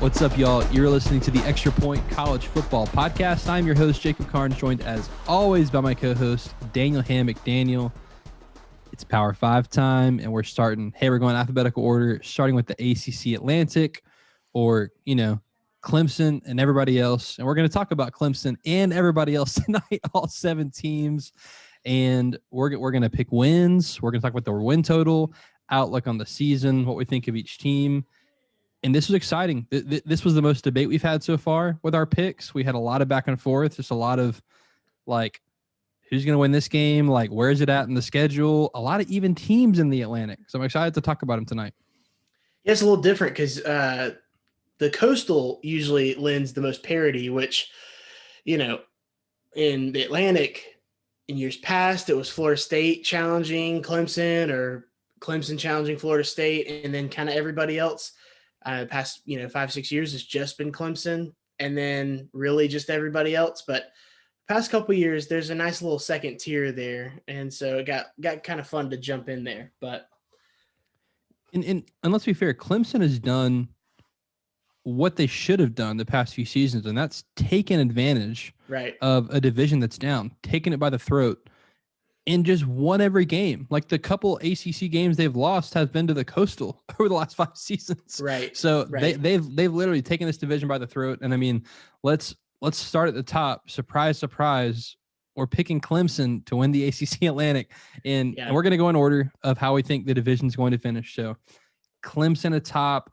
What's up, y'all? You're listening to the Extra Point College Football Podcast. I'm your host, Jacob Carnes, joined as always by my co-host, Daniel Hammock. Daniel, it's Power 5 time, and we're going alphabetical order, starting with the ACC Atlantic, or, Clemson and everybody else. And we're going to talk about Clemson and everybody else tonight, all 7 teams. And we're going to pick wins. We're going to talk about the win total, outlook on the season, what we think of each team. And this was exciting. This was the most debate we've had so far with our picks. We had a lot of back and forth, just a lot of who's going to win this game? Where is it at in the schedule? A lot of even teams in the Atlantic. So I'm excited to talk about them tonight. Yeah, it's a little different because the Coastal usually lends the most parity, which, in the Atlantic in years past, it was Florida State challenging Clemson or Clemson challenging Florida State, and then kind of everybody else. Past 5-6 years has just been Clemson, and then really just everybody else. But past couple years, there's a nice little second tier there, and so it got kind of fun to jump in there. But and let's be fair, Clemson has done what they should have done the past few seasons, and that's taken advantage of a division that's down, taken it by the throat, and just won every game. Like the couple ACC games they've lost have been to the Coastal over the last 5 seasons. Right. So they've literally taken this division by the throat. And I mean, let's start at the top. Surprise, surprise. We're picking Clemson to win the ACC Atlantic, and we're going to go in order of how we think the division's going to finish. So Clemson atop.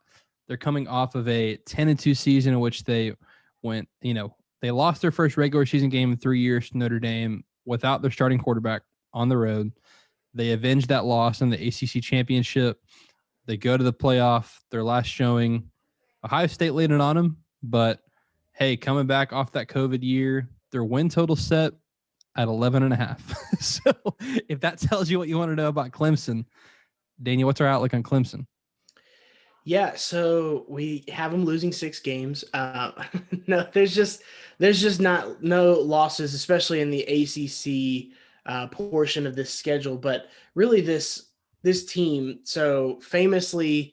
They're coming off of a 10-2 season in which they went. They lost their first regular season game in 3 years to Notre Dame without their starting quarterback on the road. They avenged that loss in the ACC championship. They go to the playoff. Their last showing, Ohio State laid it on them, but hey, coming back off that COVID year, their win total set at 11.5. So if that tells you what you want to know about Clemson, Daniel, what's our outlook on Clemson? Yeah, so we have them losing 6 games. No, there's just no losses, especially in the ACC portion of this schedule. But really, this team. So famously,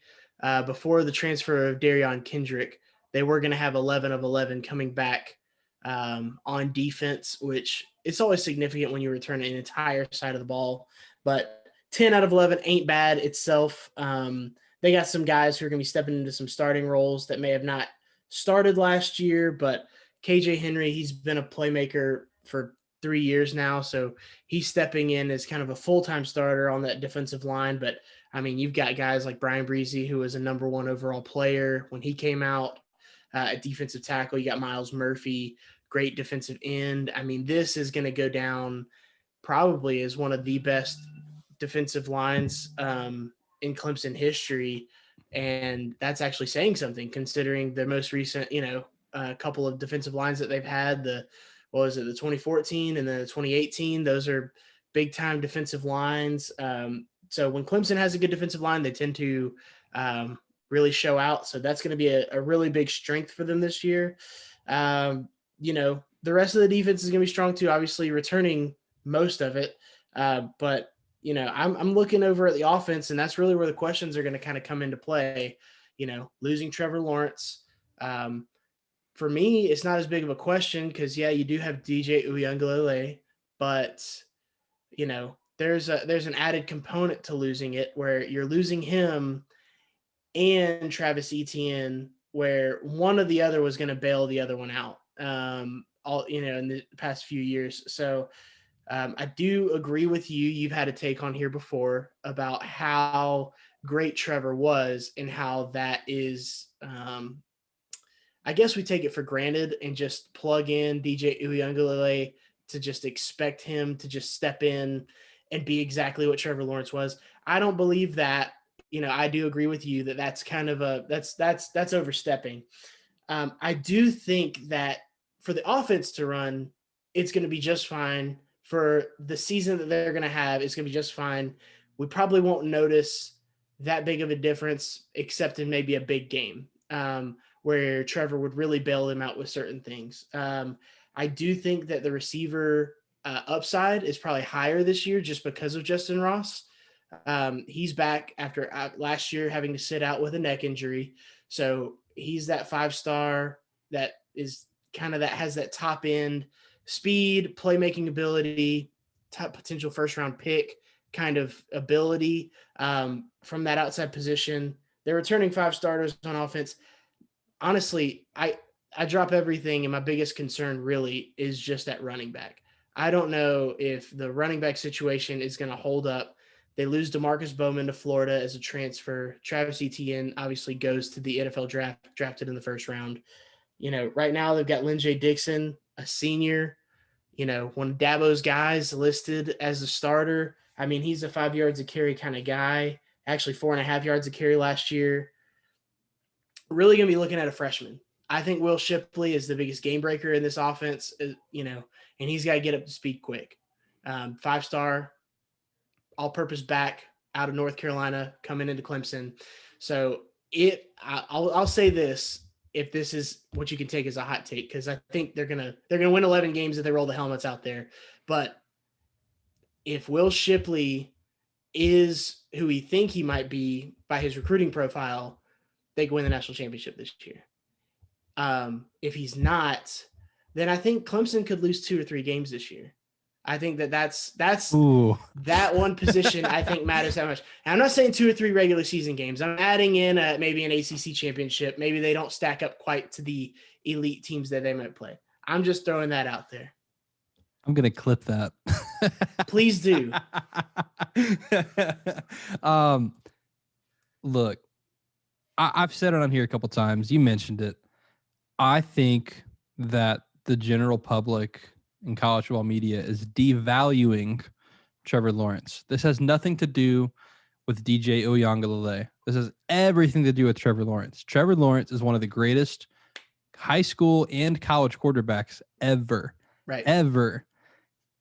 before the transfer of Darion Kendrick, they were going to have 11 of 11 coming back on defense, which it's always significant when you return an entire side of the ball. But 10 out of 11 ain't bad itself. They got some guys who are going to be stepping into some starting roles that may have not started last year, but KJ Henry, he's been a playmaker for 3 years now, so he's stepping in as kind of a full-time starter on that defensive line. But, I mean, you've got guys like Brian Breezy, who was a number 1 overall player when he came out at defensive tackle. You got Miles Murphy, great defensive end. I mean, this is going to go down probably as one of the best defensive lines in Clemson history, and that's actually saying something considering the most recent, couple of defensive lines that they've had. The 2014 and the 2018. Those are big time defensive lines. So when Clemson has a good defensive line, they tend to really show out. So that's going to be a really big strength for them this year. The rest of the defense is going to be strong too, obviously returning most of it. But I'm looking over at the offense, and that's really where the questions are going to kind of come into play. Losing Trevor Lawrence. For me, it's not as big of a question because, you do have DJ Uiagalelei, but, there's an added component to losing it where you're losing him and Travis Etienne, where one or the other was going to bail the other one out, in the past few years. So, I do agree with you. You've had a take on here before about how great Trevor was and how that is, I guess we take it for granted and just plug in DJ Uiagalelei to just expect him to just step in and be exactly what Trevor Lawrence was. I don't believe that. I do agree with you that that's kind of that's overstepping. I do think that for the offense to run, it's going to be just fine. For the season that they're going to have, it's going to be just fine. We probably won't notice that big of a difference except in maybe a big game where Trevor would really bail them out with certain things. I do think that the receiver upside is probably higher this year just because of Justin Ross. He's back after last year having to sit out with a neck injury. So he's that 5-star that is kind of that has that top end speed, playmaking ability, top potential first-round pick kind of ability from that outside position. They're returning 5 starters on offense. Honestly, I drop everything, and my biggest concern really is just that running back. I don't know if the running back situation is going to hold up. They lose DeMarcus Bowman to Florida as a transfer. Travis Etienne obviously goes to the NFL draft, drafted in the first round. Right now they've got Lynn J. Dixon, a senior, one of Dabo's guys listed as a starter. I mean, he's a 5 yards a carry kind of guy, actually 4.5 yards a carry last year. Really going to be looking at a freshman. I think Will Shipley is the biggest game breaker in this offense, and he's got to get up to speed quick. 5-star, all-purpose back out of North Carolina coming into Clemson. So I'll say this, if this is what you can take as a hot take, because I think they're gonna win 11 games if they roll the helmets out there. But if Will Shipley is who we think he might be by his recruiting profile, they can win the national championship this year. If he's not, then I think Clemson could lose 2 or 3 games this year. I think that's that one position I think matters that much. And I'm not saying 2 or 3 regular season games. I'm adding in maybe an ACC championship. Maybe they don't stack up quite to the elite teams that they might play. I'm just throwing that out there. I'm going to clip that. Please do. Look, I've said it on here a couple times. You mentioned it. I think that the general public in college football media is devaluing Trevor Lawrence. This has nothing to do with DJ Uiagalelei. This has everything to do with Trevor Lawrence. Trevor Lawrence is one of the greatest high school and college quarterbacks ever. Right. Ever.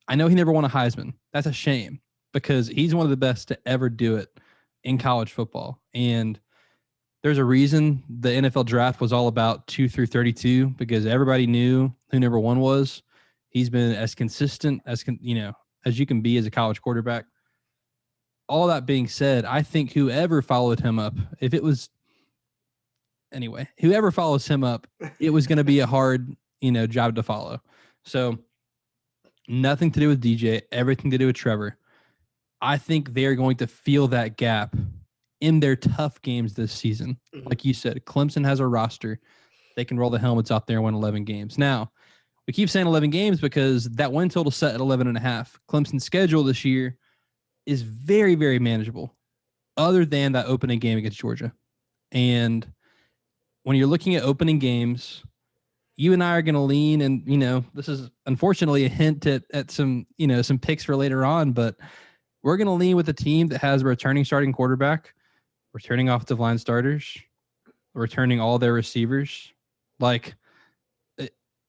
I know he never won a Heisman. That's a shame because he's one of the best to ever do it in college football. And there's a reason the NFL draft was all about 2 through 32 because everybody knew who number 1 was. He's been as consistent as you can be as a college quarterback. All that being said, I think whoever followed him up, whoever follows him up, it was going to be a hard, job to follow. So nothing to do with DJ, everything to do with Trevor. I think they're going to feel that gap in their tough games this season. Like you said, Clemson has a roster. They can roll the helmets out there and win 11 games. Now, we keep saying 11 games because that win total set at 11.5. Clemson's schedule this year is very, very manageable other than that opening game against Georgia. And when you're looking at opening games, you and I are going to lean, and, this is unfortunately a hint at some, some picks for later on, but we're going to lean with a team that has a returning starting quarterback, returning offensive line starters, returning all their receivers.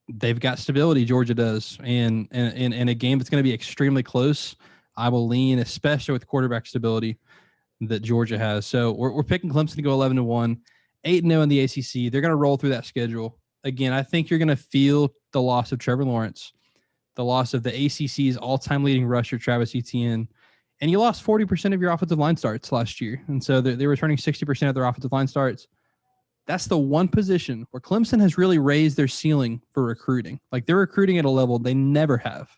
They've got stability, Georgia does. And in a game that's going to be extremely close, I will lean, especially with quarterback stability that Georgia has. So we're picking Clemson to go 11-1, 8-0 in the ACC. They're going to roll through that schedule. Again, I think you're going to feel the loss of Trevor Lawrence, the loss of the ACC's all-time leading rusher, Travis Etienne, and you lost 40% of your offensive line starts last year. And so they're returning 60% of their offensive line starts. That's the one position where Clemson has really raised their ceiling for recruiting. They're recruiting at a level they never have.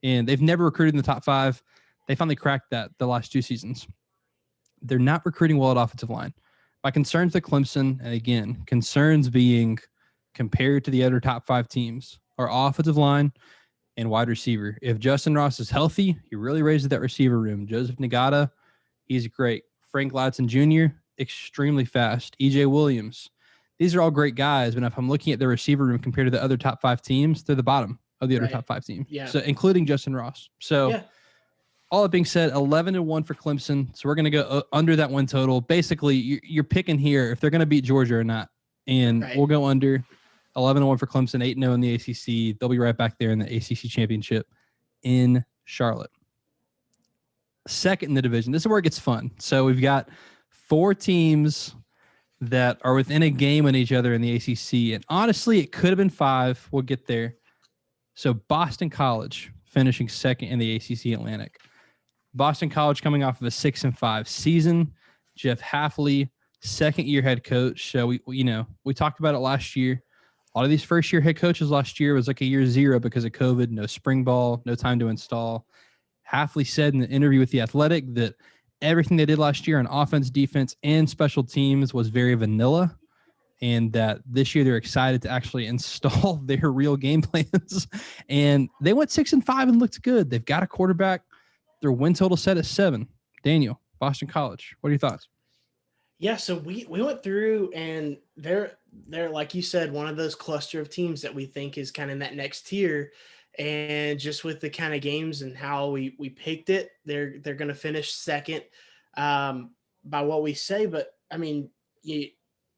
And they've never recruited in the top 5. They finally cracked that the last 2 seasons. They're not recruiting well at offensive line. My concerns at Clemson, and again, concerns being compared to the other top 5 teams, are offensive line and wide receiver. If Justin Ross is healthy, he really raises that receiver room. Joseph Nagata, he's great. Frank Ladson Jr., extremely fast. EJ Williams. These are all great guys, but if I'm looking at the receiver room compared to the other top 5 teams, they're the bottom of the other top 5 teams. Yeah. So including Justin Ross. So all that being said, 11-1 for Clemson. So we're going to go under that win total. Basically, you're picking here if they're going to beat Georgia or not. And we'll go under 11-1 for Clemson, 8-0 in the ACC. They'll be right back there in the ACC championship in Charlotte. Second in the division. This is where it gets fun. So we've got 4 teams that are within a game on each other in the ACC. And honestly, it could have been 5. We'll get there. So Boston College finishing second in the ACC Atlantic. Boston College coming off of a 6-5 season. Jeff Hafley second-year head coach. So we talked about it last year. A lot of these first-year head coaches last year was like a year zero because of COVID, no spring ball, no time to install. Hafley said in the interview with The Athletic that everything they did last year on offense, defense, and special teams was very vanilla, and that this year they're excited to actually install their real game plans. And they went 6-5 and looked good. They've got a quarterback. Their win total set at 7. Daniel, Boston College, what are your thoughts? Yeah, so we went through, and they're like you said, one of those cluster of teams that we think is kind of in that next tier. And just with the kind of games and how we picked it, they're going to finish second by what we say. But I mean, you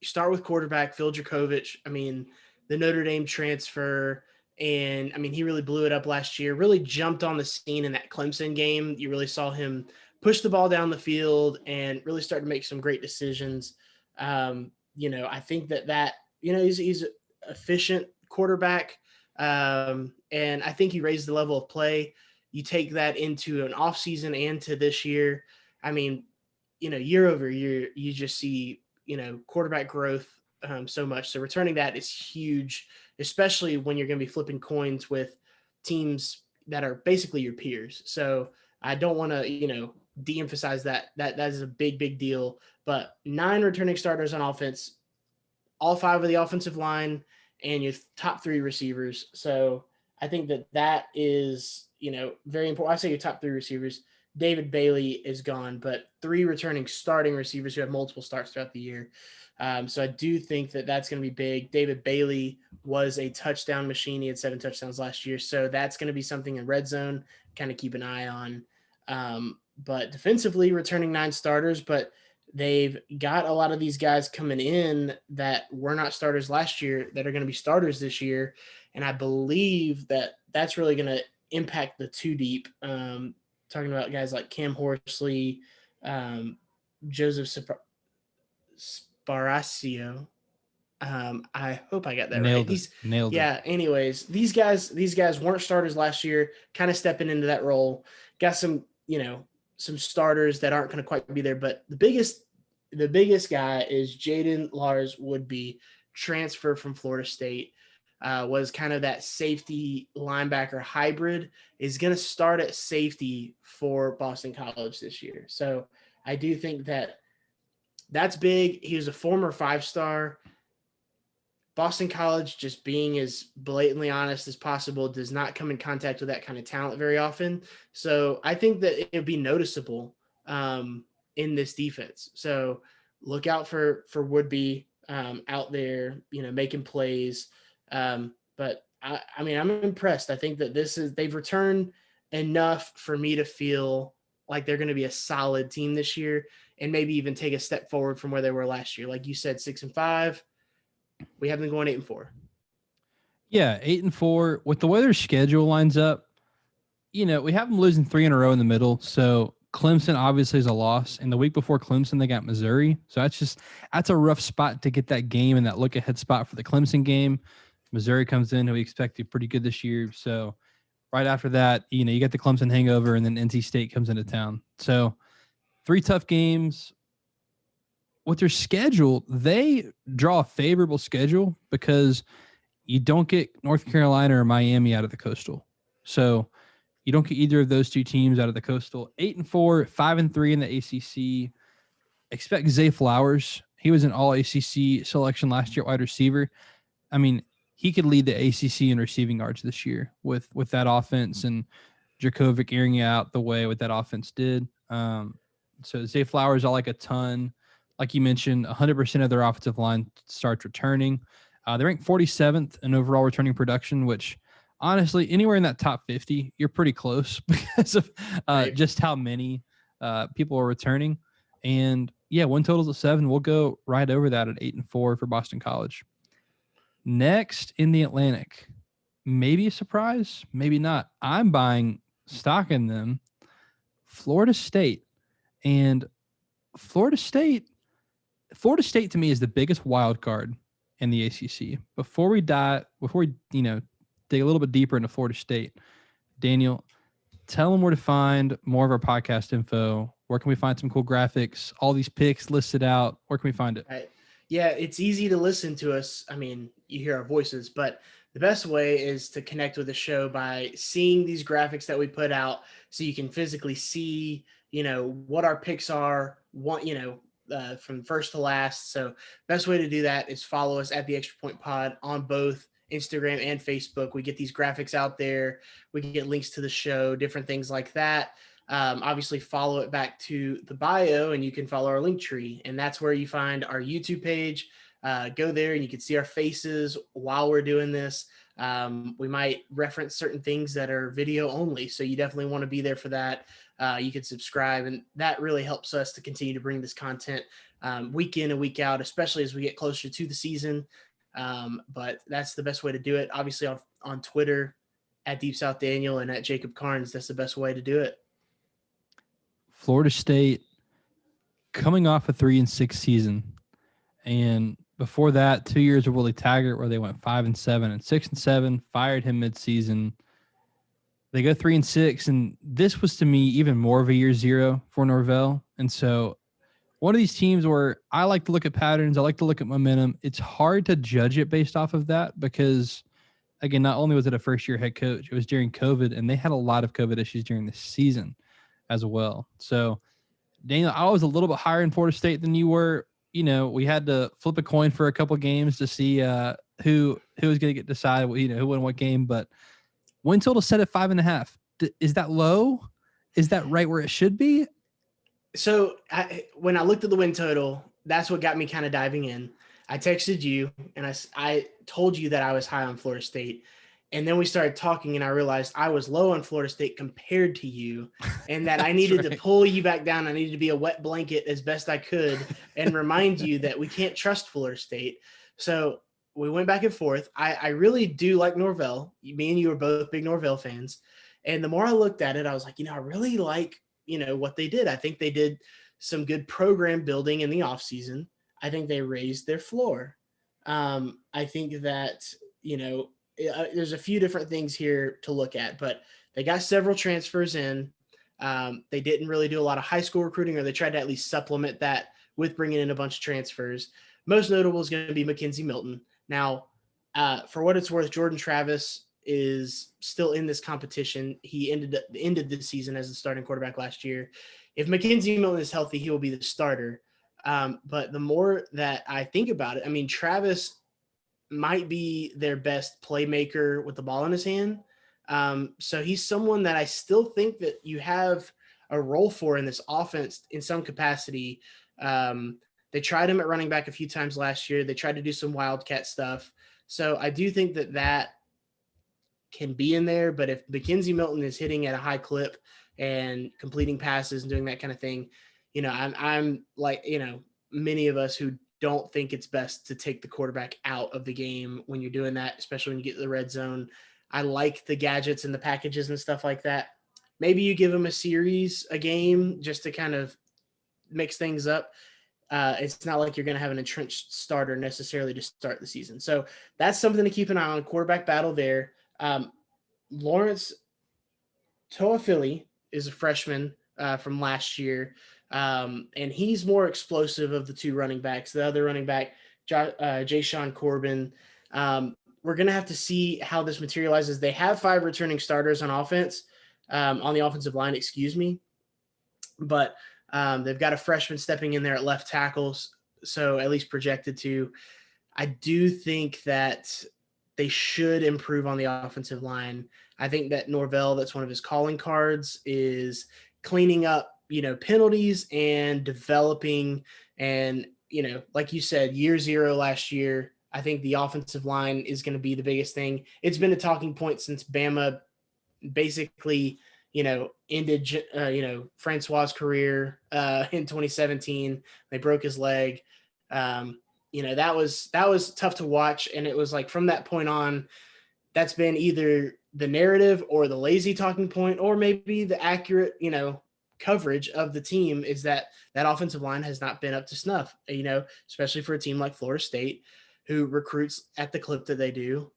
start with quarterback Phil Dracovic. I mean, the Notre Dame transfer, and I mean, he really blew it up last year. Really jumped on the scene in that Clemson game. You really saw him push the ball down the field and really start to make some great decisions. I think that he's an efficient quarterback. And I think he raised the level of play. You take that into an offseason and to this year. I mean, year over year, you just see, quarterback growth so much. So returning that is huge, especially when you're going to be flipping coins with teams that are basically your peers. So I don't want to, de-emphasize that is a big deal. But 9 returning starters on offense, all 5 of the offensive line, and your top 3 receivers. So I think that is, very important. I say your top 3 receivers. David Bailey is gone, but 3 returning starting receivers who have multiple starts throughout the year. So I do think that going to be big. David Bailey was a touchdown machine. He had 7 touchdowns last year. So that's going to be something in red zone, kind of keep an eye on. But defensively, returning 9 starters, but they've got a lot of these guys coming in that were not starters last year that are going to be starters this year. And I believe that's really going to impact the 2 deep. Talking about guys like Cam Horsley, Joseph Sparacio. I hope I got that right. Nailed it. Anyways, these guys weren't starters last year, kind of stepping into that role. Got some starters that aren't going to quite be there, but the biggest guy is Jaden Lars Woodby, transfer from Florida State, was kind of that safety linebacker hybrid, is going to start at safety for Boston College this year. So I do think that's big. He was a former 5-star. Boston College, just being as blatantly honest as possible, does not come in contact with that kind of talent very often. So I think that it would be noticeable in this defense. So look out for Woodby out there, making plays. But I mean, I'm impressed. I think that they've returned enough for me to feel like they're going to be a solid team this year and maybe even take a step forward from where they were last year. Like you said, 6-5. We have them going 8-4. Yeah, 8-4. With the way their schedule lines up, we have them losing 3 in a row in the middle. So Clemson obviously is a loss. And the week before Clemson, they got Missouri. So that's a rough spot to get that game and that look ahead spot for the Clemson game. Missouri comes in, who we expect to be pretty good this year. So right after that, you get the Clemson hangover, and then NC State comes into town. So 3 tough games. With their schedule, they draw a favorable schedule because you don't get North Carolina or Miami out of the Coastal. So you don't get either of those 2 teams out of the Coastal. 8-4, 5-3 in the ACC. Expect Zay Flowers. He was an all-ACC selection last year at wide receiver. I mean, he could lead the ACC in receiving yards this year with that offense, and Dracovic airing out the way what that offense did. So Zay Flowers, I like a ton. Like you mentioned, 100% of their offensive line starts returning. They rank 47th in overall returning production, which honestly, anywhere in that top 50, you're pretty close because of just how many people are returning. And yeah, win totals of 7. We'll go right over that at 8-4 for Boston College. Next in the Atlantic, maybe a surprise, maybe not. I'm buying stock in them. Florida State. And Florida State to me is the biggest wild card in the ACC. Before we dig a little bit deeper into Florida State, Daniel, tell them where to find more of our podcast info. Where can we find some cool graphics? All these picks listed out. Where can we find it? Right. Yeah, it's easy to listen to us. I mean, you hear our voices, but the best way is to connect with the show by seeing these graphics that we put out so you can physically see, what our picks are, from first to last. So best way to do that is follow us at the Extra Point Pod on both Instagram and Facebook. We get these graphics out there. We can get links to the show, different things like that. Obviously follow it back to the bio and you can follow our link tree, and that's where you find our YouTube page. Go there and you can see our faces while we're doing this. We might reference certain things that are video only, so you definitely want to be there for that. You can subscribe, and that really helps us to continue to bring this content week in and week out, especially as we get closer to the season. But that's the best way to do it. Obviously on Twitter at Deep South Daniel and at Jacob Carnes, that's the best way to do it. Florida State coming off a 3-6 season, and before that, 2 years of Willie Taggart where they went 5-7 and 6-7, fired him midseason. They go 3-6, and this was to me even more of a year zero for Norvell. And so one of these teams where I like to look at patterns, I like to look at momentum. It's hard to judge it based off of that because, again, not only was it a first-year head coach, it was during COVID, and they had a lot of COVID issues during the season as well. So, Daniel, I was a little bit higher in Florida State than you were. We had to flip a coin for a couple of games to see who was going to get decided, who won what game. But win total set at 5.5. Is that low? Is that right where it should be? So when I looked at the win total, that's what got me kind of diving in. I texted you and I told you that I was high on Florida State. And then we started talking and I realized I was low on Florida State compared to you, and that I needed to pull you back down. I needed to be a wet blanket as best I could and remind you that we can't trust Florida State. So we went back and forth. I really do like Norvell. Me and you are both big Norvell fans. And the more I looked at it, I was like, I really like, what they did. I think they did some good program building in the offseason. I think they raised their floor. I think that, there's a few different things here to look at, but they got several transfers in. They didn't really do a lot of high school recruiting, or they tried to at least supplement that with bringing in a bunch of transfers. Most notable is going to be Mackenzie Milton. Now, for what it's worth, Jordan Travis is still in this competition. He ended the season as the starting quarterback last year. If Mackenzie Milton is healthy, he will be the starter. But the more that I think about it, Travis might be their best playmaker with the ball in his hand. So he's someone that I still think that you have a role for in this offense in some capacity. They tried him at running back a few times last year. They tried to do some wildcat stuff. So I do think that can be in there, but if Mackenzie Milton is hitting at a high clip and completing passes and doing that kind of thing, I'm like, many of us who don't think it's best to take the quarterback out of the game when you're doing that, especially when you get to the red zone. I like the gadgets and the packages and stuff like that. Maybe you give him a game just to kind of mix things up. It's not like you're going to have an entrenched starter necessarily to start the season. So that's something to keep an eye on. Quarterback battle there. Lawrence Toafili is a freshman from last year. And he's more explosive of the two running backs. The other running back, Jay-Sean Corbin. We're going to have to see how this materializes. They have 5 returning starters on offense, on the offensive line, but they've got a freshman stepping in there at left tackles, so at least projected to. I do think that they should improve on the offensive line. I think that Norvell, that's one of his calling cards, is cleaning up, penalties and developing. And, like you said, year zero last year, I think the offensive line is going to be the biggest thing. It's been a talking point since Bama basically, ended, Francois' career in 2017. They broke his leg. That was tough to watch. And it was like from that point on, that's been either the narrative or the lazy talking point, or maybe the accurate, coverage of the team is that offensive line has not been up to snuff, especially for a team like Florida State who recruits at the clip that they do.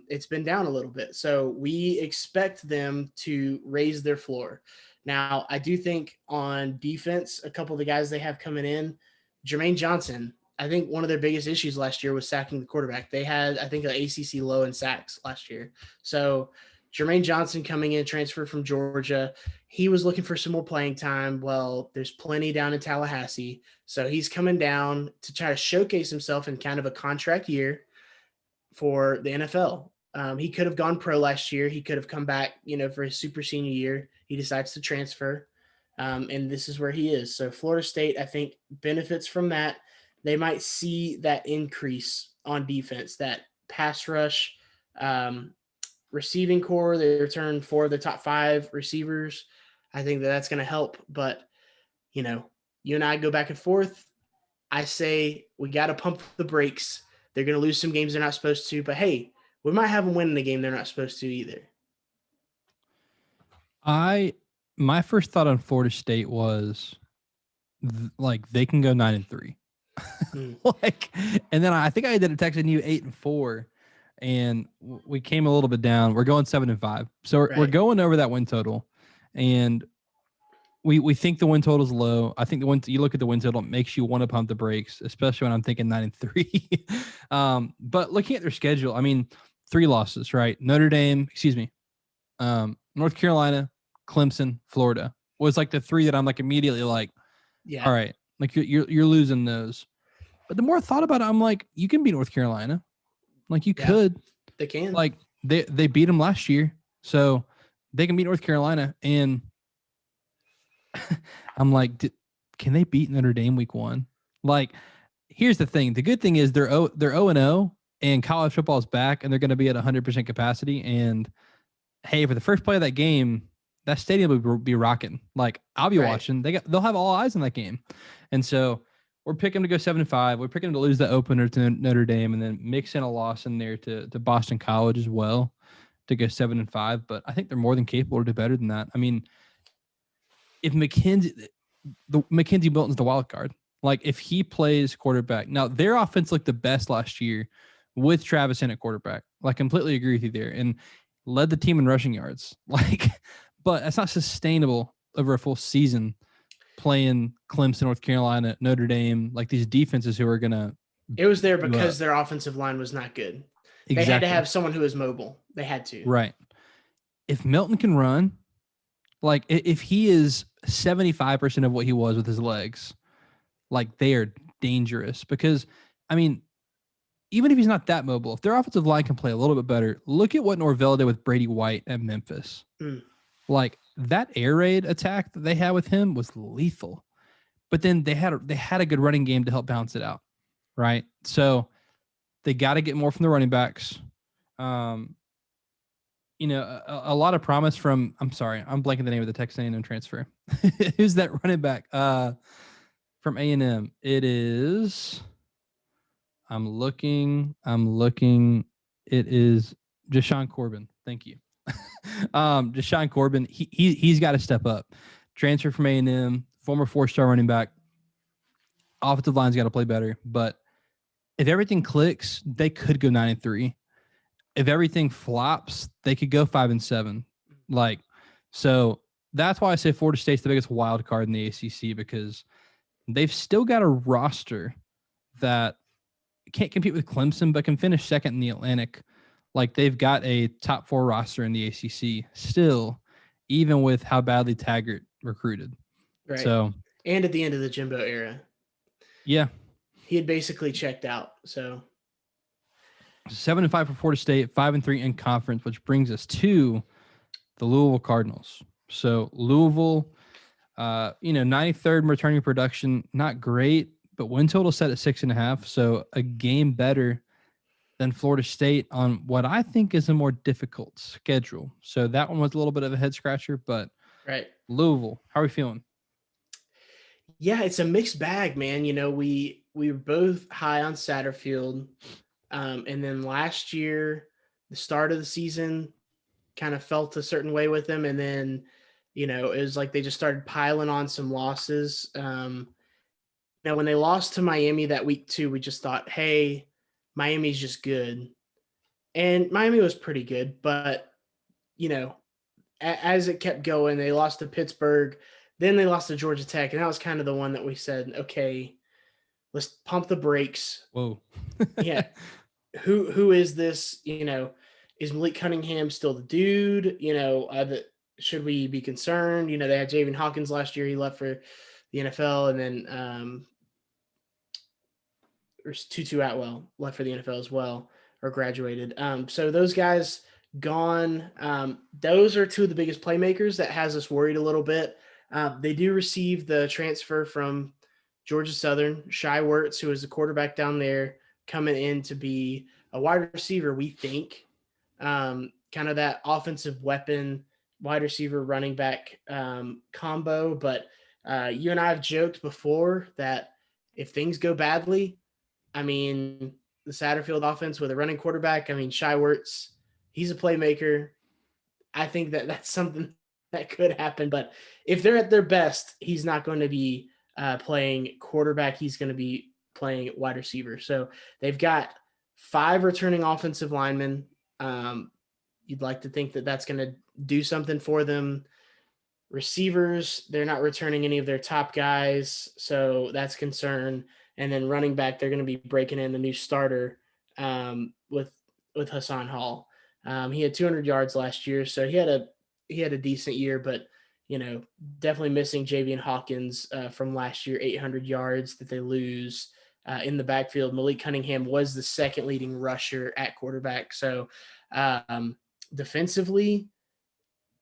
It's been down a little bit. So we expect them to raise their floor. Now, I do think on defense, a couple of the guys they have coming in, Jermaine Johnson, I think one of their biggest issues last year was sacking the quarterback. They had, I think, an ACC low in sacks last year. So Jermaine Johnson coming in, transferred from Georgia. He was looking for some more playing time. Well, there's plenty down in Tallahassee. So he's coming down to try to showcase himself in kind of a contract year for the NFL. He could have gone pro last year. He could have come back, for his super senior year. He decides to transfer, and this is where he is. So Florida State, I think, benefits from that. They might see that increase on defense, that pass rush, receiving core. They return 4 of the top 5 receivers. I think that's going to help. But, you and I go back and forth. I say we got to pump the brakes. They're going to lose some games they're not supposed to. But, hey, we might have them win in the game they're not supposed to either. My first thought on Florida State was they can go 9-3. And then I think I did a text in you 8-4, and we came a little bit down. We're going 7-5, so we're going over that win total, and we think the win total is low. I think you look at the win total, it makes you want to pump the brakes, especially when I'm thinking 9-3. But looking at their schedule, I mean, 3 losses, right? North Carolina, Clemson, Florida was the 3 that I'm immediately all right, you're losing those. But the more I thought about it, I'm you can beat North Carolina. You could. They can. They beat them last year, so they can beat North Carolina. And I'm can they beat Notre Dame week 1? Here's the thing. The good thing is they're 0-0, and college football is back, and they're going to be at 100% capacity. And hey, for the first play of that game, that stadium will be rocking. I'll be watching. They'll have all eyes on that game, and so. We're picking to go 7-5. We're picking to lose the opener to Notre Dame, and then mix in a loss in there to Boston College as well to go 7-5. But I think they're more than capable to do better than that. I mean, if Mackenzie Milton's the wild card, if he plays quarterback, now their offense looked the best last year with Travis in at quarterback. Completely agree with you there, and led the team in rushing yards. But that's not sustainable over a full season. Playing Clemson, North Carolina, Notre Dame, these defenses who are going to... It was there because their offensive line was not good. Exactly. They had to have someone who was mobile. They had to. Right. If Milton can run, if he is 75% of what he was with his legs, they are dangerous. Because, I mean, even if he's not that mobile, if their offensive line can play a little bit better, look at what Norvell did with Brady White at Memphis. That air raid attack that they had with him was lethal, but then they had a good running game to help balance it out, right? So they got to get more from the running backs. A lot of promise from. I'm sorry, I'm blanking the name of the Texas A&M transfer. Who's that running back from A&M? It is. I'm looking. It is Jashawn Corbin. Thank you. Deshaun Corbin, he's got to step up. Transfer from A&M, former 4-star running back. Offensive line's got to play better. But if everything clicks, they could go 9-3. If everything flops, they could go 5-7. So that's why I say Florida State's the biggest wild card in the ACC, because they've still got a roster that can't compete with Clemson, but can finish second in the Atlantic. They've got a top 4 roster in the ACC still, even with how badly Taggart recruited. Right. So, and at the end of the Jimbo era. Yeah. He had basically checked out. So 7-5 for Florida State, 5-3 in conference, which brings us to the Louisville Cardinals. So Louisville, 93rd in returning production, not great, but win total set at 6.5. So a game better than Florida State on what I think is a more difficult schedule. So that one was a little bit of a head scratcher, but right. Louisville, how are we feeling? Yeah, it's a mixed bag, man. We were both high on Satterfield. And then last year, the start of the season kind of felt a certain way with them. And then, it was they just started piling on some losses. When they lost to Miami that week 2, we just thought, hey, Miami's just good. And Miami was pretty good, but, as it kept going, they lost to Pittsburgh, then they lost to Georgia Tech, and that was kind of the one that we said, okay, let's pump the brakes. Whoa. Yeah. Who is this? Is Malik Cunningham still the dude? Should we be concerned? They had Javian Hawkins last year. He left for the NFL, and then there's Tutu Atwell left for the NFL as well, or graduated. So those guys gone. Those are two of the biggest playmakers that has us worried a little bit. They do receive the transfer from Georgia Southern, Shai Wertz, who is the quarterback down there, coming in to be a wide receiver, we think. Kind of that offensive weapon, wide receiver, running back combo. But you and I have joked before that if things go badly, I mean, the Satterfield offense with a running quarterback, I mean, Shai Wertz, he's a playmaker. I think that that's something that could happen. But if they're at their best, he's not going to be playing quarterback. He's going to be playing wide receiver. So they've got 5 returning offensive linemen. You'd like to think that that's going to do something for them. Receivers, they're not returning any of their top guys, so that's concern. And then running back, they're going to be breaking in the new starter with Hassan Hall. He had 200 yards last year, so he had a decent year, but definitely missing Javian Hawkins from last year, 800 yards that they lose in the backfield. Malik Cunningham was the second leading rusher at quarterback. So defensively,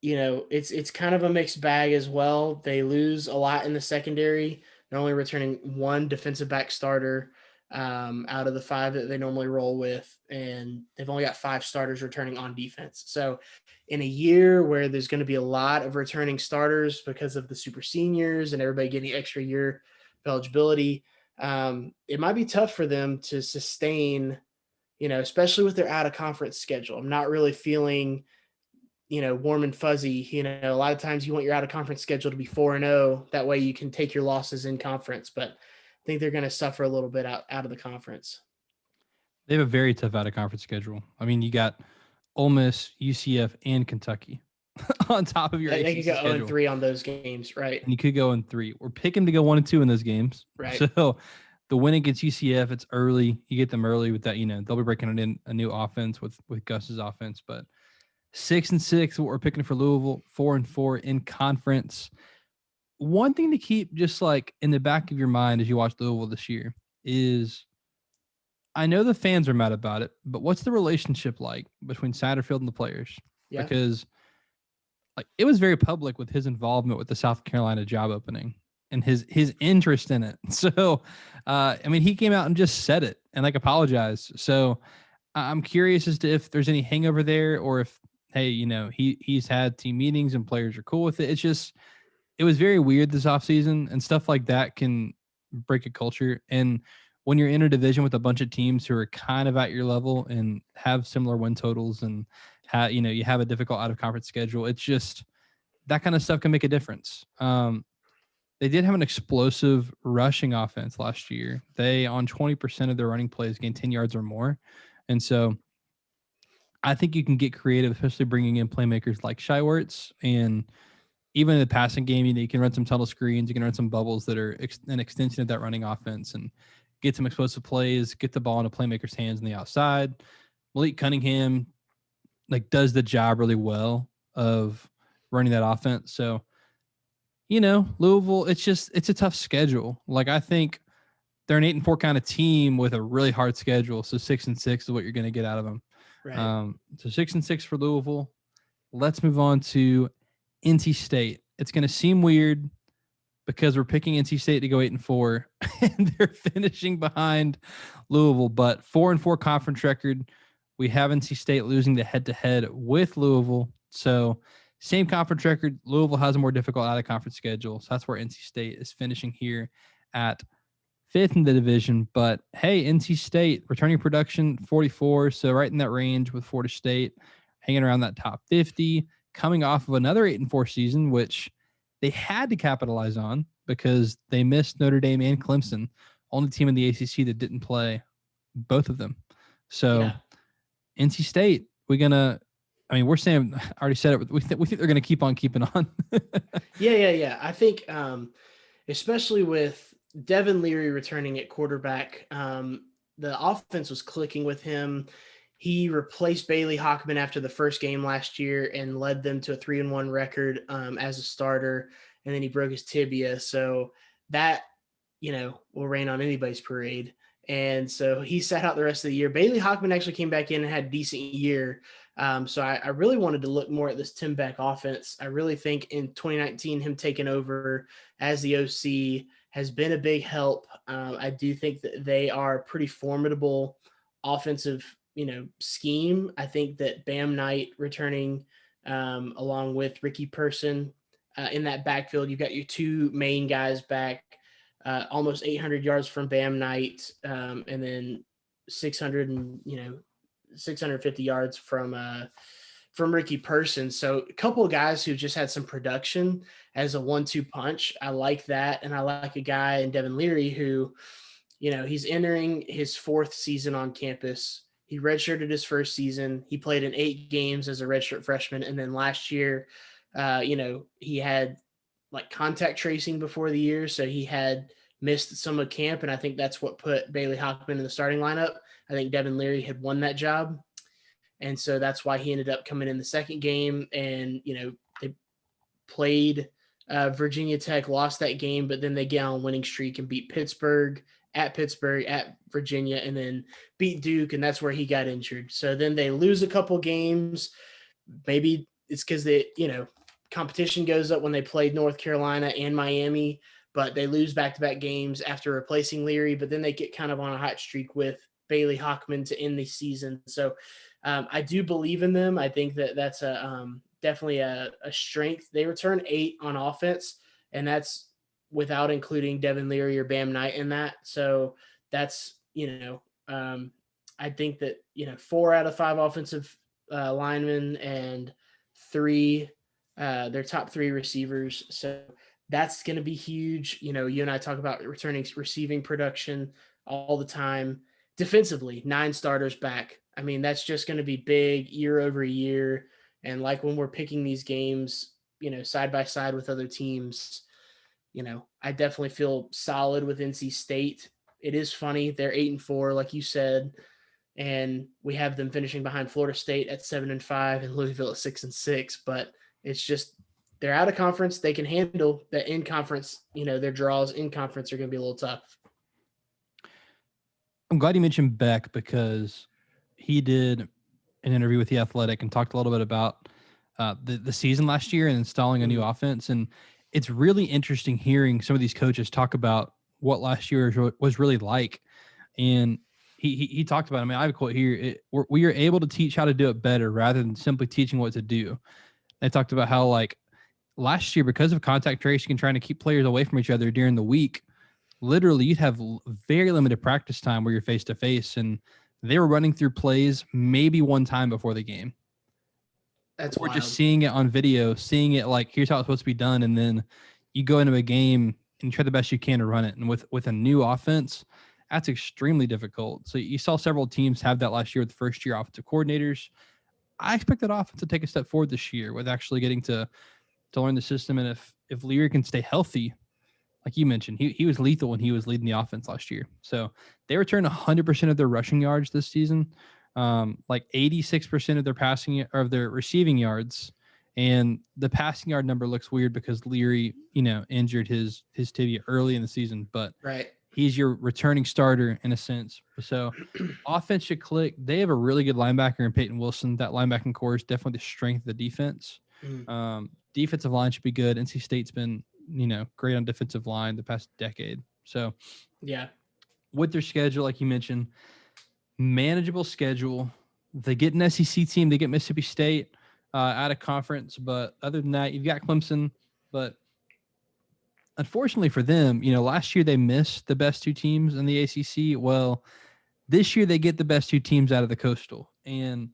it's kind of a mixed bag as well. They lose a lot in the secondary. They're only returning 1 defensive back starter out of the 5 that they normally roll with, and they've only got 5 starters returning on defense. So in a year where there's going to be a lot of returning starters because of the super seniors and everybody getting extra year of eligibility, it might be tough for them to sustain, especially with their out of conference schedule. I'm not really feeling warm and fuzzy. A lot of times you want your out of conference schedule to be 4-0. That way you can take your losses in conference, but I think they're going to suffer a little bit out of the conference. They have a very tough out of conference schedule. I mean, you got Ole Miss, UCF, and Kentucky on top of your ACC They could go schedule. 0-3 on those games, right? And you could go 3. We're picking to go 1-2 in those games. Right. So the win against UCF, it's early. You get them early with that, they'll be breaking in a new offense with Gus's offense, but 6-6, what we're picking for Louisville, 4-4 in conference. One thing to keep just like in the back of your mind as you watch Louisville this year is, I know the fans are mad about it, but what's the relationship like between Satterfield and the players? Yeah. Because it was very public with his involvement with the South Carolina job opening and his interest in it. So, he came out and just said it and apologized. So I'm curious as to if there's any hangover there, or if, hey, he's had team meetings and players are cool with it. It was very weird this offseason, and stuff like that can break a culture. And when you're in a division with a bunch of teams who are kind of at your level and have similar win totals and you have a difficult out of conference schedule, it's just that kind of stuff can make a difference. They did have an explosive rushing offense last year. They, on 20% of their running plays, gained 10 yards or more. And so I think you can get creative, especially bringing in playmakers like Shai Wertz. And even in the passing game, you can run some tunnel screens. You can run some bubbles that are an extension of that running offense and get some explosive plays, get the ball in a playmaker's hands on the outside. Malik Cunningham does the job really well of running that offense. So, Louisville, it's a tough schedule. I think they're an 8-4 kind of team with a really hard schedule. So 6-6 is what you're going to get out of them. Right. So 6-6 for Louisville. Let's move on to NC State. It's going to seem weird because we're picking NC State to go 8-4 and they're finishing behind Louisville, but 4-4 conference record. We have NC State losing the head-to-head with Louisville. So same conference record. Louisville has a more difficult out of conference schedule. So that's where NC State is finishing here at 5th in the division. But hey, NC State returning production 44. So right in that range with Florida State, hanging around that top 50, coming off of another 8-4 season, which they had to capitalize on because they missed Notre Dame and Clemson, only team in the ACC that didn't play both of them. So NC State, we're going to I mean, we're saying, I already said it. We think they're going to keep on keeping on. Yeah. I think, especially with Devin Leary returning at quarterback, the offense was clicking with him. He replaced Bailey Hockman after the first game last year and led them to a 3-1 record as a starter. And then he broke his tibia. So that, will rain on anybody's parade. And so he sat out the rest of the year. Bailey Hockman actually came back in and had a decent year. So I really wanted to look more at this Tim Beck offense. I really think in 2019, him taking over as the OC has been a big help. I do think that they are pretty formidable offensive, scheme. I think that Bam Knight returning along with Ricky Person in that backfield, you've got your two main guys back, almost 800 yards from Bam Knight, and then 600 and 650 yards from Ricky Person. So a couple of guys who just had some production as a 1-2 punch. I like that. And I like a guy in Devin Leary who, he's entering his fourth season on campus. He redshirted his first season. He played in 8 games as a redshirt freshman. And then last year, he had like contact tracing before the year. So he had missed some of camp. And I think that's what put Bailey Hockman in the starting lineup. I think Devin Leary had won that job. And so that's why he ended up coming in the second game. And, they played Virginia Tech, lost that game, but then they get on a winning streak and beat Pittsburgh, at Virginia, and then beat Duke. And that's where he got injured. So then they lose a couple games. Maybe it's because competition goes up when they played North Carolina and Miami, but they lose back-to-back games after replacing Leary. But then they get kind of on a hot streak with Bailey Hockman to end the season. So I do believe in them. I think that that's definitely a strength. They return 8 on offense, and that's without including Devin Leary or Bam Knight in that. So that's, I think that, 4 out of 5 offensive linemen and 3, their top 3 receivers. So that's going to be huge. You and I talk about returning receiving production all the time. Defensively, 9 starters back. I mean, that's just going to be big year over year. And like when we're picking these games, side by side with other teams, I definitely feel solid with NC State. It is funny. They're 8-4, like you said, and we have them finishing behind Florida State at 7-5 and Louisville at 6-6. But it's just, they're out of conference. They can handle the in conference, their draws in conference are going to be a little tough. I'm glad you mentioned Beck because he did an interview with The Athletic and talked a little bit about the season last year and installing a new offense. And it's really interesting hearing some of these coaches talk about what last year was really like. And he talked about, I have a quote here, we are able to teach how to do it better rather than simply teaching what to do. They talked about how like last year, because of contact tracing and trying to keep players away from each other during the week, literally you'd have very limited practice time where you're face to face, and they were running through plays maybe one time before the game. That's Or wild. just seeing it on video, seeing it like, here's how it's supposed to be done. And then you go into a game and try the best you can to run it. And with a new offense, that's extremely difficult. So you saw several teams have that last year with first-year offensive coordinators. I expect that offense to take a step forward this year with actually getting to learn the system. And if Leary can stay healthy, like you mentioned, he was lethal when he was leading the offense last year. So they returned 100% of their rushing yards this season, like 86% of their passing or of their receiving yards. And the passing yard number looks weird because Leary, injured his tibia early in the season, but right. He's your returning starter in a sense. So offense should click. They have a really good linebacker in Peyton Wilson. That linebacking core is definitely the strength of the defense. Defensive line should be good. NC State's been, great on defensive line the past decade. So yeah, with their schedule, like you mentioned, manageable schedule. They get an SEC team. They get Mississippi State out of conference. But other than that, you've got Clemson. But unfortunately for them, last year they missed the best 2 teams in the ACC. Well, this year they get the best 2 teams out of the Coastal. And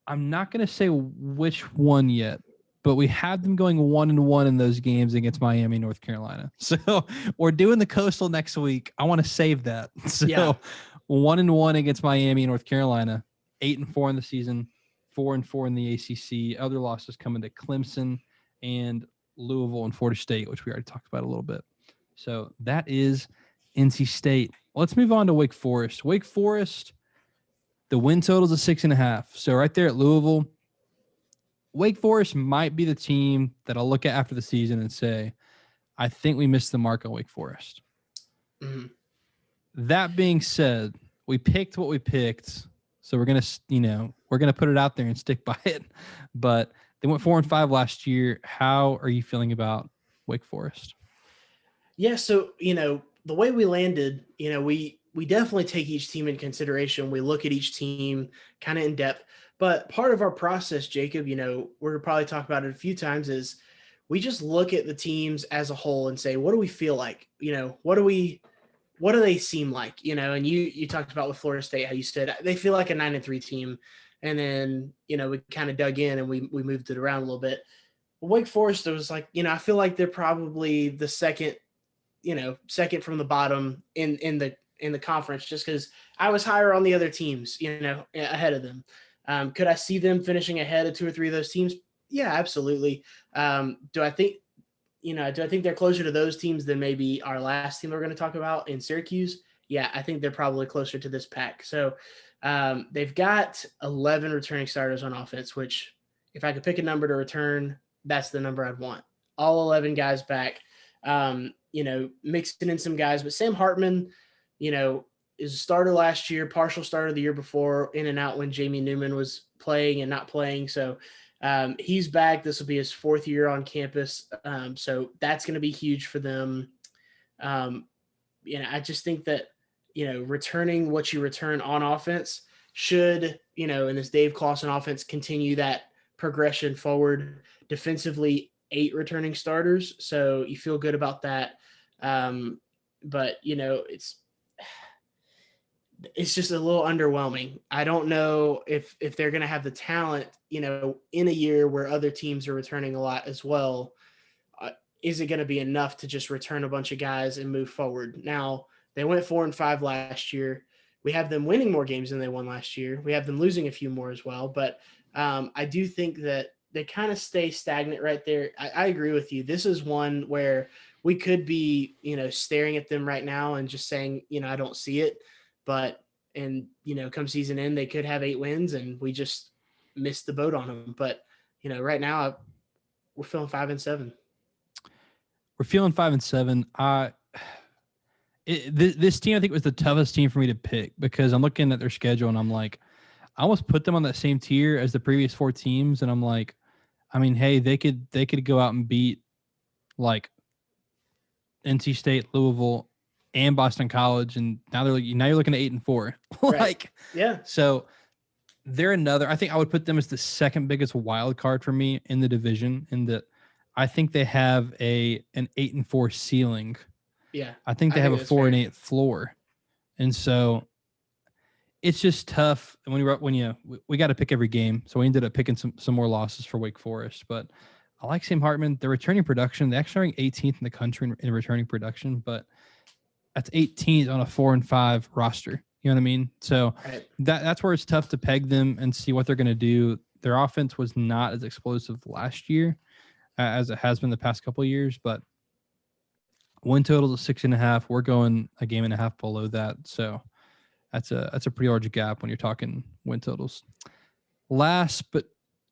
I'm not going to say which one yet, but we have them going 1-1 in those games against Miami, North Carolina. So we're doing the Coastal next week. I want to save that. So 1-1 against Miami, North Carolina, 8-4 in the season, 4-4 in the ACC. Other losses coming to Clemson and Louisville and Florida State, which we already talked about a little bit. So that is NC State. Let's move on to Wake Forest. Wake Forest, the win total is a 6.5. So right there at Louisville, Wake Forest might be the team that I'll look at after the season and say, I think we missed the mark on Wake Forest. Mm-hmm. That being said, we picked what we picked. So we're going to put it out there and stick by it. But they went 4-5 last year. How are you feeling about Wake Forest? Yeah. So, the way we landed, we definitely take each team in consideration. We look at each team kind of in depth, but part of our process, Jacob, we're probably talk about it a few times, is we just look at the teams as a whole and say, what do we feel like? What do they seem like? And you talked about with Florida State, how you said they feel like a 9-3 team. And then, we kind of dug in and we moved it around a little bit. Wake Forest, it was like, I feel like they're probably the second from the bottom in the conference, just because I was higher on the other teams, ahead of them. Could I see them finishing ahead of 2 or 3 of those teams? Yeah, absolutely. Do I think they're closer to those teams than maybe our last team we're going to talk about in Syracuse? Yeah, I think they're probably closer to this pack. So they've got 11 returning starters on offense, which if I could pick a number to return, that's the number I'd want. All 11 guys back. Mixing in some guys, but Sam Hartman, is a starter last year, partial starter the year before, in and out when Jamie Newman was playing and not playing. So he's back. This will be his 4th year on campus. So that's going to be huge for them. I just think that, returning what you return on offense should, in this Dave Clawson offense, continue that progression forward. Defensively, 8 returning starters. So you feel good about that. But it's just a little underwhelming. I don't know if they're going to have the talent, in a year where other teams are returning a lot as well. Is it going to be enough to just return a bunch of guys and move forward? Now, they went 4-5 last year. We have them winning more games than they won last year. We have them losing a few more as well. But I do think that they kind of stay stagnant right there. I agree with you. This is one where we could be, staring at them right now and just saying, I don't see it. But, come season end, they could have 8 wins and we just missed the boat on them. But, right now we're feeling 5-7. We're feeling 5-7. This team, I think, was the toughest team for me to pick because I'm looking at their schedule and I'm like, I almost put them on that same tier as the previous 4 teams. And I'm like, hey, they could go out and beat like NC State, Louisville, and Boston College, and now you're looking at 8-4. Right. Yeah. So they're another. I think I would put them as the second biggest wild card for me in the division. In that, I think they have an 8-4 ceiling. Yeah. I think they have a 4-8 floor, and so it's just tough. And we got to pick every game, so we ended up picking some more losses for Wake Forest. But I like Sam Hartman. They're returning production. They actually rank 18th in the country in returning production, but that's 18th on a 4-5 roster. You know what I mean? So right. That's where it's tough to peg them and see what they're going to do. Their offense was not as explosive last year as it has been the past couple of years, but win total is 6.5. We're going a game and a half below that. So that's a pretty large gap when you're talking win totals. Last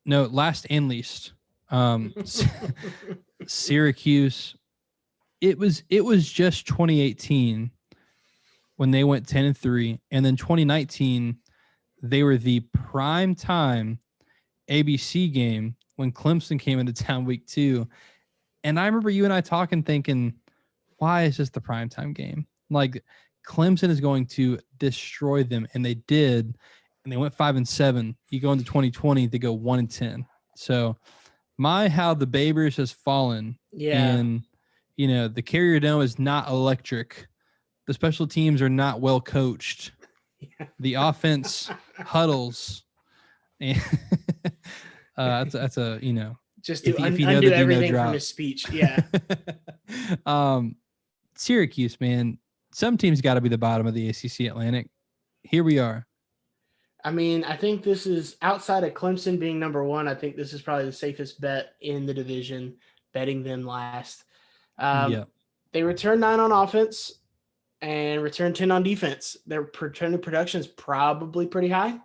and least, Syracuse. It was just 2018 when they went 10-3, and then 2019 they were the prime time ABC game when Clemson came into town week 2. And I remember you and I talking, thinking, why is this the primetime game? Like, Clemson is going to destroy them, and they did. And they went 5-7. You go into 2020, they go 1-10. So, how the Babers has fallen. Yeah. And the Carrier Dome is not electric. The special teams are not well coached. Yeah. The offense huddles. And that's a just if you know undo the everything Dino from drop. his speech. Yeah. Syracuse, man. Some teams got to be the bottom of the ACC Atlantic. Here we are. I mean, I think this is outside of Clemson being number one. I think this is probably the safest bet in the division, betting them last. They return 9 on offense and return 10 on defense. Their return production is probably pretty high.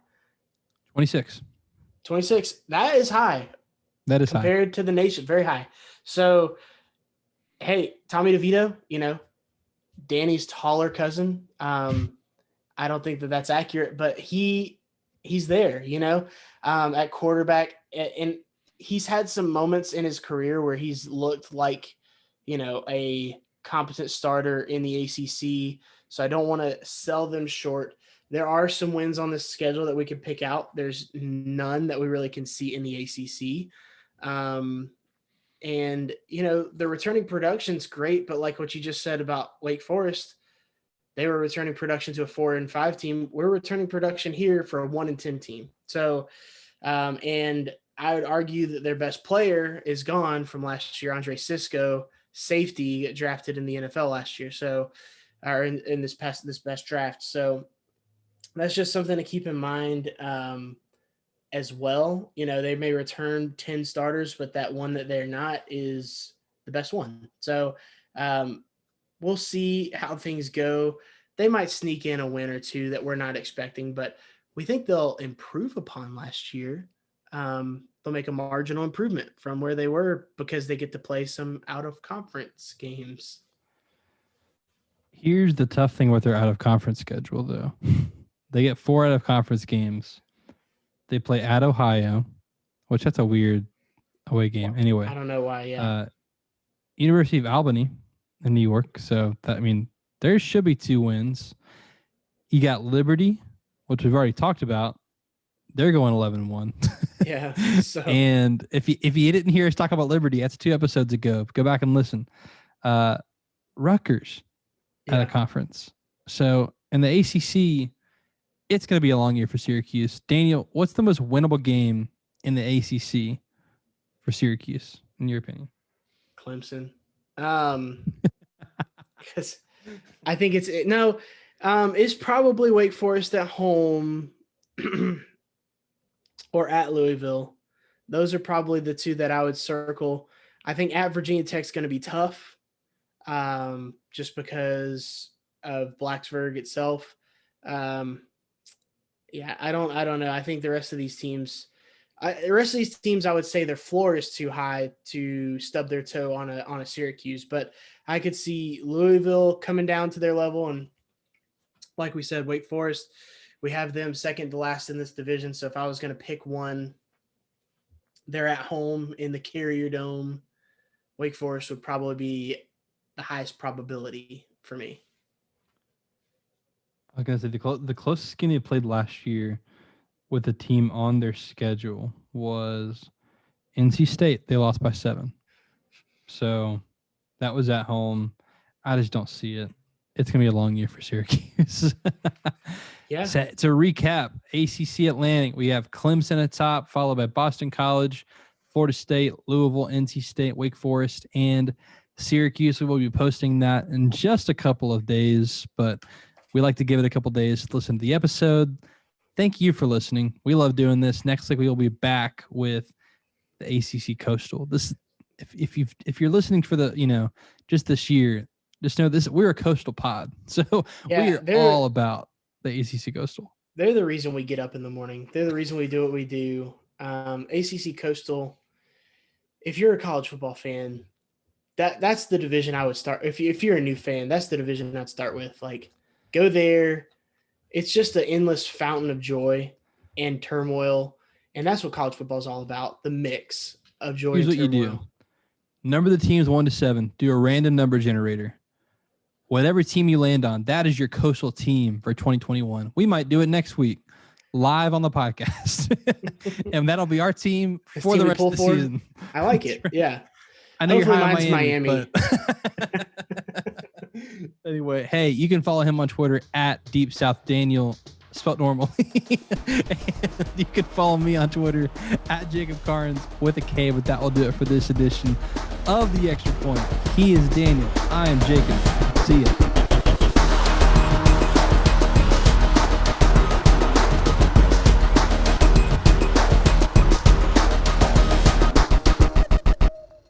26. That is high. That is compared to the nation, very high. So, hey, Tommy DeVito, Danny's taller cousin. I don't think that that's accurate, but he's there, at quarterback. And he's had some moments in his career where he's looked like, a competent starter in the ACC. So I don't want to sell them short. There are some wins on this schedule that we can pick out. There's none that we really can see in the ACC. And the returning production's great, but like what you just said about Wake Forest, they were returning production to a 4-5 team. We're returning production here for a 1-10 team. So, and I would argue that their best player is gone from last year, Andre Cisco, safety, drafted in the NFL last year. So, or in this best draft. So that's just something to keep in mind. As well, they may return 10 starters, but that one that they're not is the best one. So we'll see how things go. They might sneak in a win or two that we're not expecting, but we think they'll improve upon last year. They'll make a marginal improvement from where they were because they get to play some out-of-conference games. Here's the tough thing with their out-of-conference schedule, though. They get 4 out-of-conference games. They play at Ohio, which that's a weird away game. Anyway, I don't know why. Yeah. University of Albany in New York. So there should be 2 wins. You got Liberty, which we've already talked about. They're going 11-1. Yeah. So. And if you didn't hear us talk about Liberty, that's 2 episodes ago. Go back and listen. Rutgers at a conference. So in the ACC. It's going to be a long year for Syracuse. Daniel, what's the most winnable game in the ACC for Syracuse, in your opinion? Clemson. Because I think it's probably Wake Forest at home or at Louisville. Those are probably the 2 that I would circle. I think at Virginia Tech's going to be tough just because of Blacksburg itself. Yeah, I don't know. I think the rest of these teams, I would say their floor is too high to stub their toe on a Syracuse, but I could see Louisville coming down to their level. And like we said, Wake Forest, we have them second to last in this division. So if I was going to pick one, they're at home in the Carrier Dome. Wake Forest would probably be the highest probability for me. I was going to say the closest game they played last year with the team on their schedule was NC State. They lost by 7. So that was at home. I just don't see it. It's going to be a long year for Syracuse. Yeah. So, to recap, ACC Atlantic, we have Clemson at top, followed by Boston College, Florida State, Louisville, NC State, Wake Forest, and Syracuse. We will be posting that in just a couple of days, but we like to give it a couple days to listen to the episode. Thank you for listening. We love doing this. Next week we will be back with the ACC Coastal. This, if you're listening for the just this year, just know this: we're a Coastal pod, so we are all about the ACC Coastal. They're the reason we get up in the morning. They're the reason we do what we do. ACC Coastal. If you're a college football fan, that's the division I would start. If you're a new fan, that's the division I'd start with. Like, go there. It's just an endless fountain of joy and turmoil, and that's what college football is all about, the mix of joy and turmoil. Here's what you do. Number the teams 1 to 7. Do a random number generator. Whatever team you land on, that is your Coastal team for 2021. We might do it next week, live on the podcast. And that'll be our team for the rest of the season. I like it, yeah. I know hopefully you're high on Miami. But anyway, hey, you can follow him on Twitter at Deep South Daniel, spelled normally. And you can follow me on Twitter at Jacob Carnes with a K, but that will do it for this edition of The Extra Point. He is Daniel. I am Jacob. See ya.